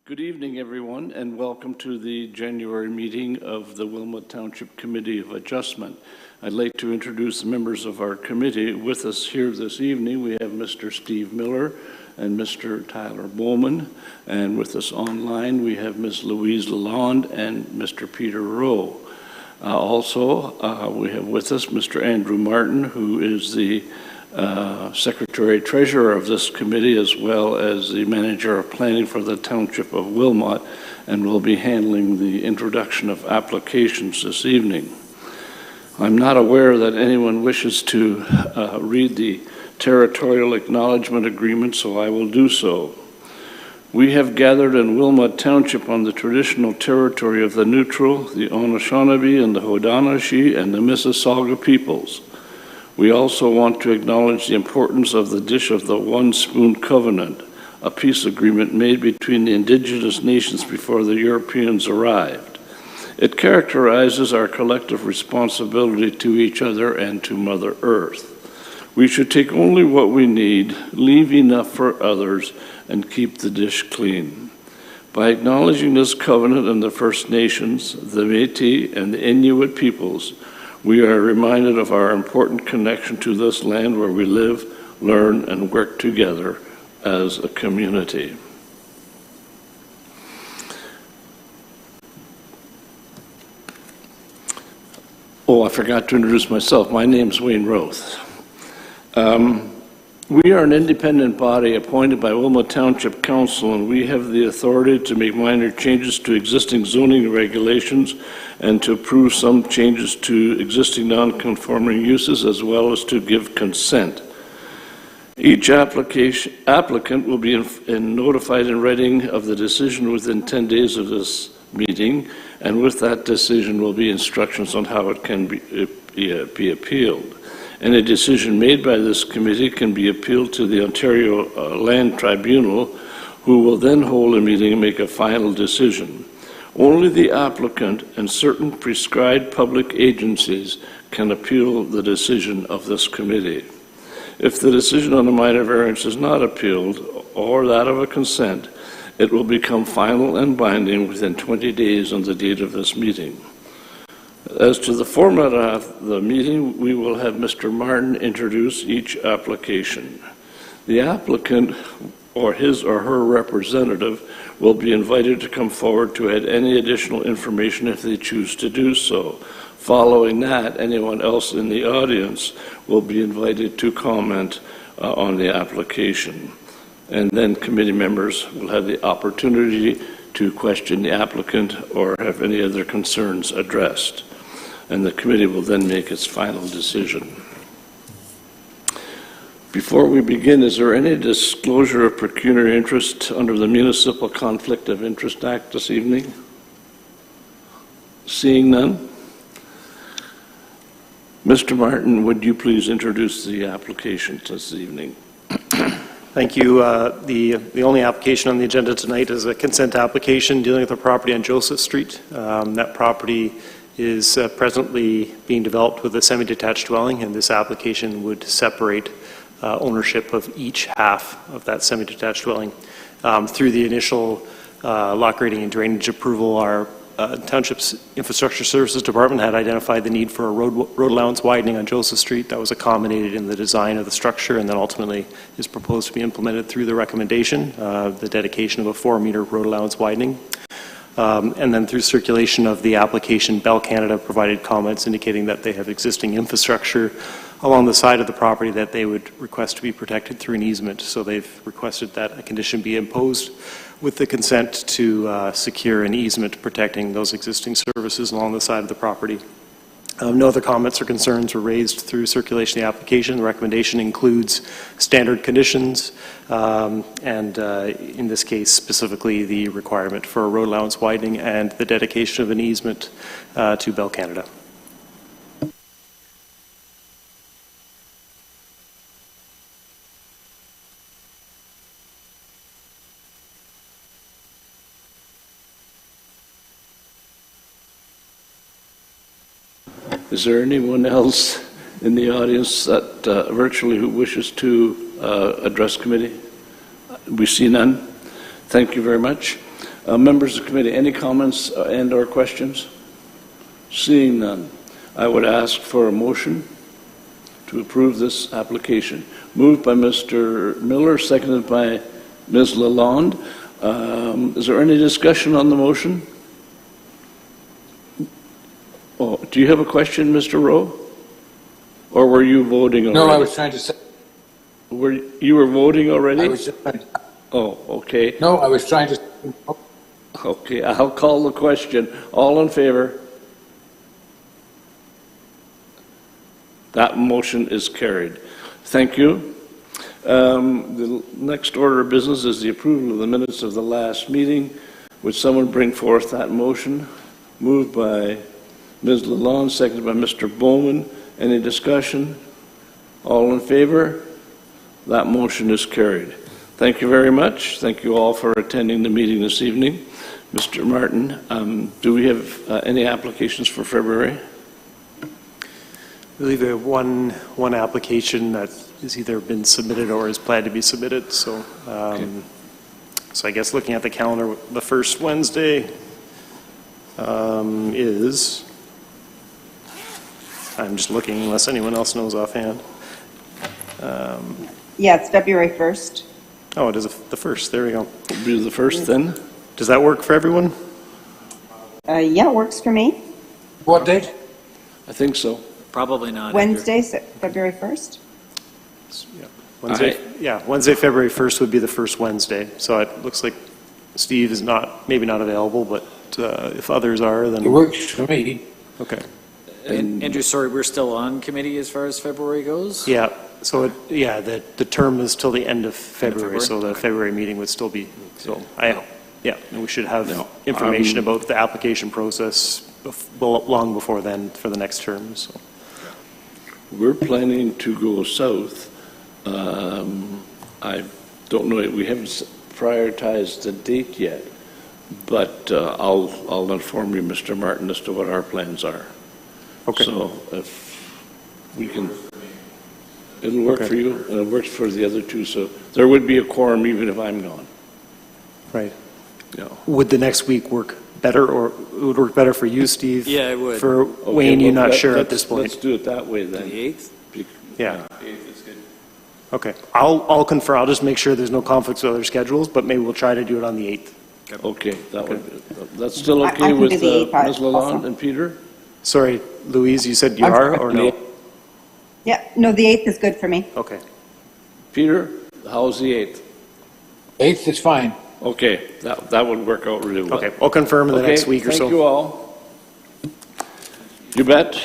Good evening, everyone, and welcome to the January meeting of the Wilmot Township Committee of Adjustment. I'd like to introduce the members of our committee. With us here this evening, we have Mr. Steve Miller and Mr. Tyler Bowman, and with us online, we have Ms. Louise Lalonde and Mr. Peter Rowe. We have with us Mr. Andrew Martin, who is the Secretary-Treasurer of this committee, as well as the Manager of Planning for the Township of Wilmot, and will be handling the introduction of applications this evening. I'm not aware that anyone wishes to read the Territorial Acknowledgement Agreement, so I will do so. We have gathered in Wilmot Township on the traditional territory of the Neutral, the Anishinaabe, and the Haudenosaunee, and the Mississauga peoples. We also want to acknowledge the importance of the Dish of the One Spoon Covenant, a peace agreement made between the indigenous nations before the Europeans arrived. It characterizes our collective responsibility to each other and to Mother Earth. We should take only what we need, leave enough for others, and keep the dish clean. By acknowledging this covenant in the First Nations, the Métis, and the Inuit peoples, we are reminded of our important connection to this land where we live, learn, and work together as a community. Oh, I forgot to introduce myself. My name's Wayne Roth. We are an independent body appointed by Wilmot Township Council, and we have the authority to make minor changes to existing zoning regulations and to approve some changes to existing non-conforming uses, as well as to give consent. Each applicant will be notified in writing of the decision within 10 days of this meeting, and with that decision will be instructions on how it can be appealed. Any decision made by this committee can be appealed to the Ontario Land Tribunal, who will then hold a meeting and make a final decision. Only the applicant and certain prescribed public agencies can appeal the decision of this committee. If the decision on a minor variance is not appealed, or that of a consent, it will become final and binding within 20 days on the date of this meeting. As to the format of the meeting, we will have Mr. Martin introduce each application. The applicant or his or her representative will be invited to come forward to add any additional information if they choose to do so. Following that, anyone else in the audience will be invited to comment on the application. And then committee members will have the opportunity to question the applicant or have any other concerns addressed. And the committee will then make its final decision. Before we begin, is there any disclosure of pecuniary interest under the Municipal Conflict of Interest Act this evening? Seeing none? Mr. Martin, would you please introduce the application this evening? Thank you. The only application on the agenda tonight is a consent application dealing with a property on Joseph Street. That property is presently being developed with a semi-detached dwelling, and this application would separate ownership of each half of that semi-detached dwelling. Through the initial lot grading and drainage approval, our Township's Infrastructure Services Department had identified the need for a road allowance widening on Joseph Street. That was accommodated in the design of the structure, and then ultimately is proposed to be implemented through the recommendation, the dedication of a 4-meter road allowance widening. And then through circulation of the application, Bell Canada provided comments indicating that they have existing infrastructure along the side of the property that they would request to be protected through an easement. So they've requested that a condition be imposed with the consent to secure an easement protecting those existing services along the side of the property. No other comments or concerns were raised through circulation of the application. The recommendation includes standard conditions and in this case specifically the requirement for a road allowance widening and the dedication of an easement to Bell Canada. Is there anyone else in the audience that virtually who wishes to address committee? We see none. Thank you very much. Members of the committee, any comments and/or questions? Seeing none, I would ask for a motion to approve this application. Moved by Mr. Miller, seconded by Ms. Lalonde. Is there any discussion on the motion? Oh, do you have a question, Mr. Rowe? Or were you voting already? No, I was trying to say. You were voting already? I was just, Oh, okay. no, I was trying to. Okay, I'll call the question. All in favor? That motion is carried. Thank you. The next order of business is the approval of the minutes of the last meeting. Would someone bring forth that motion? Moved by Ms. Lalonde, seconded by Mr. Bowman. Any discussion? All in favor? That motion is carried. Thank you very much. Thank you all for attending the meeting this evening. Mr. Martin, do we have any applications for February? I believe we have one application that has either been submitted or is planned to be submitted. So, so I guess looking at the calendar, the first Wednesday is. I'm just looking unless anyone else knows offhand. Yeah, it's February 1st. Oh, it is the first. There we go. Will be the first then? Does that work for everyone? Yeah, it works for me. What date? I think so. Probably not. Wednesday, February 1st. Yeah. Wednesday, February 1st would be the first Wednesday. So it looks like Steve is maybe not available, but if others are, then. It works for me. Okay. Andrew, sorry, we're still on committee as far as February goes? Yeah. So the term is till the end of February, February? so the February meeting would still be. So and we should have No, information about the application process long before then for the next term. So. We're planning to go south. I don't know, we haven't prioritized the date yet, but I'll inform you, Mr. Martin, as to what our plans are. Okay. So if we can, it'll work for you, and it works for the other two, so there would be a quorum even if I'm gone. Right. Yeah. Would the next week work better, or it would work better for you, Steve? Yeah, it would. For Okay, Wayne, you're well, not sure at this Let's point. do it that way then. The 8th? Yeah. Okay. I'll confer. I'll just make sure there's no conflicts with other schedules, but maybe we'll try to do it on the 8th. Okay, that's still I okay can with do the 8th Ms. Lalonde also. and Peter? Sorry, Louise, you said you I'm are fine or with no? it. Yeah, no, the 8th is good for me. Okay. Peter, how's the 8th? 8th is fine. Okay, that would work out really well. Okay. I'll confirm in the next week or so. Thank you all. You bet.